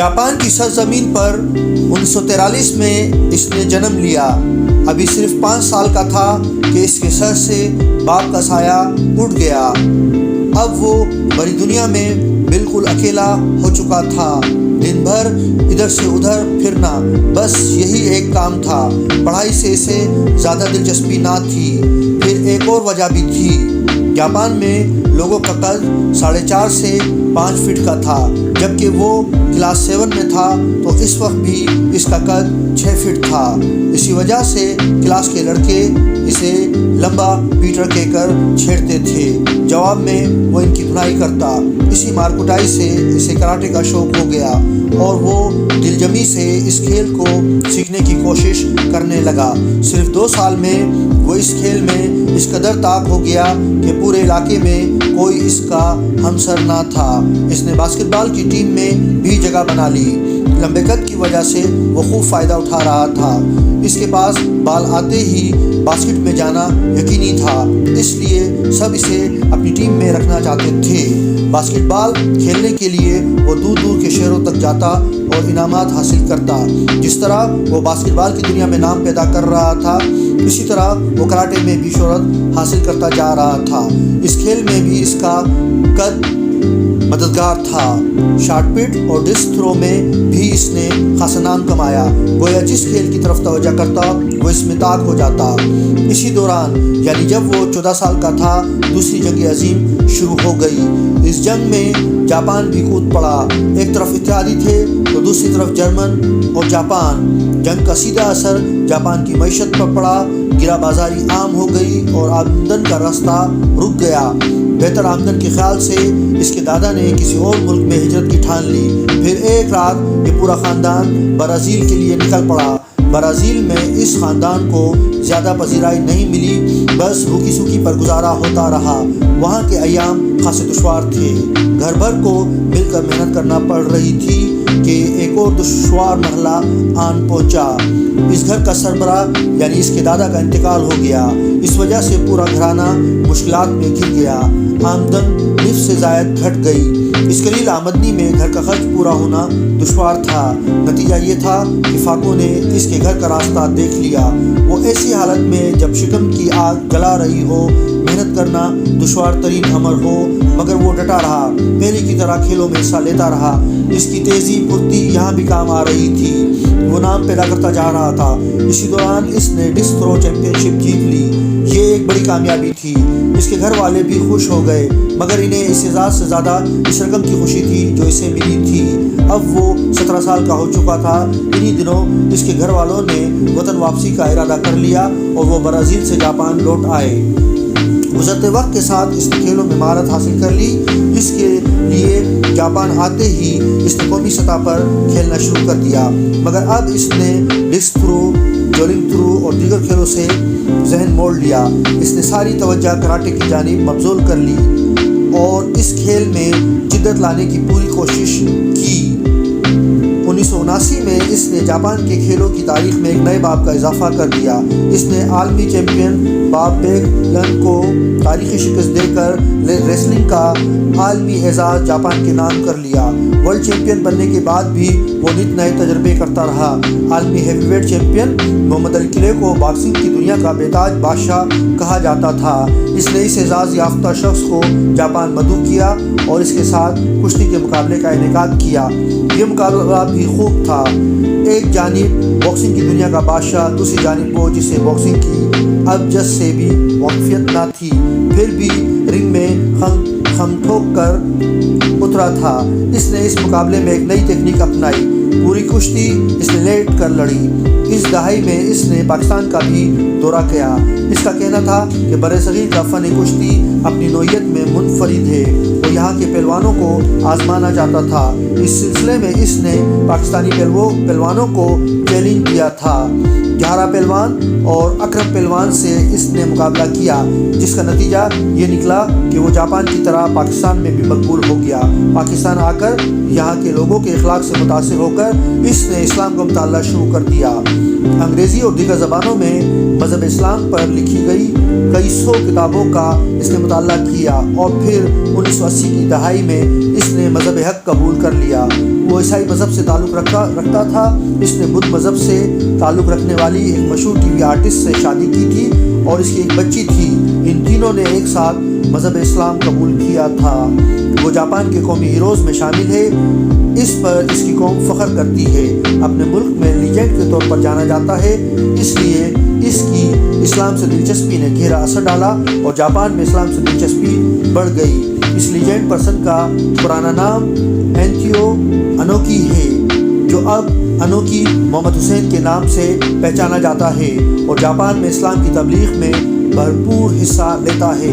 Japan کی سرزمین پر 1943 میں اس نے جنم لیا۔ ابھی صرف 5 سال کا تھا کہ اس کے سر سے باپ کا سایہ اٹھ گیا۔ اب وہ بڑی دنیا میں بالکل اکیلا ہو چکا تھا۔ دن بھر ادھر سے ادھر پھرنا، بس یہی ایک کام تھا۔ پڑھائی سے اسے زیادہ دلچسپی نہ تھی۔ پھر ایک اور وجہ بھی تھی۔ جاپان میں لوگوں کا قد 4.5 سے 5 فٹ کا تھا، جبکہ وہ کلاس 7 میں تھا تو اس وقت بھی اس کا قد 6 فٹ تھا۔ اسی وجہ سے کلاس کے لڑکے اسے لمبا پیٹر کہہ کر چھیڑتے تھے۔ جواب میں وہ ان کی دھنائی کرتا۔ اسی مار کٹائی سے اسے کراٹے کا شوق ہو گیا اور وہ دلجمی سے اس کھیل کو سیکھنے کی کوشش کرنے لگا۔ صرف 2 سال میں وہ اس کھیل میں اس قدر طاق ہو گیا کہ پورے علاقے میں کوئی اس کا ہمسر نہ تھا۔ اس نے باسکٹ بال کی ٹیم میں بھی جگہ بنا لی۔ لمبے قد کی وجہ سے وہ خوب فائدہ اٹھا رہا تھا۔ اس کے پاس بال آتے ہی باسکٹ میں جانا یقینی تھا، اس لیے سب اسے اپنی ٹیم میں رکھنا چاہتے تھے۔ باسکٹ بال کھیلنے کے لیے وہ دور دور کے شہروں تک جاتا اور انعامات حاصل کرتا۔ جس طرح وہ باسکٹ بال کی دنیا میں نام پیدا کر رہا تھا، اسی طرح وہ کراٹے میں بھی شہرت حاصل کرتا جا رہا تھا۔ اس کھیل میں بھی اس کا قد مددگار تھا۔ شاٹ پٹ اور ڈسک تھرو میں بھی اس نے خاصا نام کمایا۔ گویا جس کھیل کی طرف توجہ کرتا وہ اس میں طاق ہو جاتا۔ اسی دوران یعنی جب وہ 14 سال کا تھا، دوسری جنگ عظیم شروع ہو گئی۔ اس جنگ میں جاپان بھی کود پڑا۔ ایک طرف اتحادی تھے تو دوسری طرف جرمن اور جاپان۔ جنگ کا سیدھا اثر جاپان کی معیشت پر پڑا۔ گرہ بازاری عام ہو گئی اور آمدن کا راستہ رک گیا۔ بہتر آمدن کے خیال سے اس کے دادا نے کسی اور ملک میں ہجرت کی ٹھان لی۔ پھر ایک رات یہ پورا خاندان برازیل کے لیے نکل پڑا۔ برازیل میں اس خاندان کو زیادہ پذیرائی نہیں ملی، بس روکی سوکی پر گزارا ہوتا رہا۔ وہاں کے ایام خاصے دشوار تھے۔ گھر بھر کو مل کر محنت کرنا پڑ رہی تھی کہ ایک اور دشوار مرحلہ آن پہنچا۔ اس گھر کا سربراہ یعنی اس کے دادا کا انتقال ہو گیا۔ اس وجہ سے پورا گھرانہ مشکلات میں گر گیا۔ آمدن نصف سے زائد گھٹ گئی۔ اس قلیل آمدنی میں گھر کا خرچ پورا ہونا دشوار تھا۔ نتیجہ یہ تھا کہ فاقوں نے اس کے گھر کا راستہ دیکھ لیا۔ وہ ایسی حالت میں جب شکم کی آگ جلا رہی ہو، محنت کرنا دشوار ترین امر ہو، مگر وہ ڈٹا رہا، پہلے کی طرح کھیلوں میں حصہ لیتا رہا۔ اس کی تیزی پھرتی یہاں بھی کام آ رہی تھی۔ وہ نام پیدا کرتا جا رہا تھا۔ اسی دوران اس نے ڈسک تھرو چیمپئن شپ جیت لی۔ یہ ایک بڑی کامیابی تھی۔ اس کے گھر والے بھی خوش ہو گئے، مگر انہیں اس اعزاز سے زیادہ اس رقم کی خوشی تھی جو اسے ملی تھی۔ اب وہ 17 سال کا ہو چکا تھا۔ انہی دنوں اس کے گھر والوں نے وطن واپسی کا ارادہ کر لیا اور وہ برازیل سے جاپان لوٹ آئے۔ گزرتے وقت کے ساتھ اس نے کھیلوں میں مہارت حاصل کر لی۔ اس کے لیے جاپان آتے ہی اس نے قومی سطح پر کھیلنا شروع کر دیا، مگر اب اس نے ڈسک تھرو، جولنگ تھرو اور دیگر کھیلوں سے ذہن موڑ لیا۔ اس نے ساری توجہ کراٹے کی جانب مبذول کر لی اور اس کھیل میں جدت لانے کی پوری کوشش کی۔ 1979 میں اس نے جاپان کے کھیلوں کی تاریخ میں ایک نئے باب کا اضافہ کر دیا۔ اس نے عالمی چیمپئن باب بیگ لن کو تاریخی شکست دے کر ریسلنگ کا عالمی اعزاز جاپان کے نام کر لیا۔ ورلڈ چیمپئن بننے کے بعد بھی وہ نت نئے تجربے کرتا رہا۔ عالمی ہیوی ویٹ چیمپئن محمد علی کلے کو باکسنگ کی دنیا کا بے تاج بادشاہ کہا جاتا تھا۔ اس نے اس اعزاز یافتہ شخص کو جاپان مدعو کیا اور اس کے ساتھ کشتی کے مقابلے کا انعقاد کیا۔ یہ مقابلہ بھی خوب تھا۔ ایک جانب باکسنگ کی دنیا کا بادشاہ، دوسری جانب وہ جسے باکسنگ کی ابجد سے بھی واقفیت نہ تھی، پھر بھی رنگ میں خم ٹھوک کر اترا تھا۔ اس نے اس مقابلے میں ایک نئی تکنیک اپنائی۔ پوری کشتی اس نے لیٹ کر لڑی۔ اس دہائی میں اس نے پاکستان کا بھی دورہ کیا۔ اس کا کہنا تھا کہ برصغیر کا فن کشتی اپنی نوعیت میں منفرد ہے اور یہاں کے پہلوانوں کو آزمانا چاہتا تھا۔ اس سلسلے میں اس نے پاکستانی پہلوانوں کو چیلنج دیا تھا۔ 11 پہلوان اور اکرم پہلوان سے اس نے مقابلہ کیا، جس کا نتیجہ یہ نکلا کہ وہ جاپان کی طرح پاکستان میں بھی مقبول ہو گیا۔ پاکستان آ کر یہاں کے لوگوں کے اخلاق سے متاثر ہو کر اس نے اسلام کا مطالعہ شروع کر دیا۔ انگریزی اور دیگر زبانوں میں مذہب اسلام پر لکھی گئی کئی 100 کتابوں کا اس نے مطالعہ کیا اور پھر 1980 کی دہائی میں اس نے مذہب حق قبول کر لیا۔ وہ عیسائی مذہب سے تعلق رکھتا تھا۔ اس نے بدھ مذہب سے تعلق رکھنے والی ایک مشہور ٹی وی آرٹسٹ سے شادی کی تھی اور اس کی ایک بچی تھی۔ ان تینوں نے ایک ساتھ مذہب اسلام قبول کیا تھا۔ وہ جاپان کے قومی ہیروز میں شامل ہے۔ اس پر اس کی قوم فخر کرتی ہے۔ اپنے ملک میں لیجنڈ کے طور پر جانا جاتا ہے، اس لیے اس کی اسلام سے دلچسپی نے گہرا اثر ڈالا اور جاپان میں اسلام سے دلچسپی بڑھ گئی۔ اس لیجنڈ پرسن کا پرانا نام اینتھیو انوکی ہے، جو اب انوکی محمد حسین کے نام سے پہچانا جاتا ہے اور جاپان میں اسلام کی تبلیغ میں بھرپور حصہ لیتا ہے۔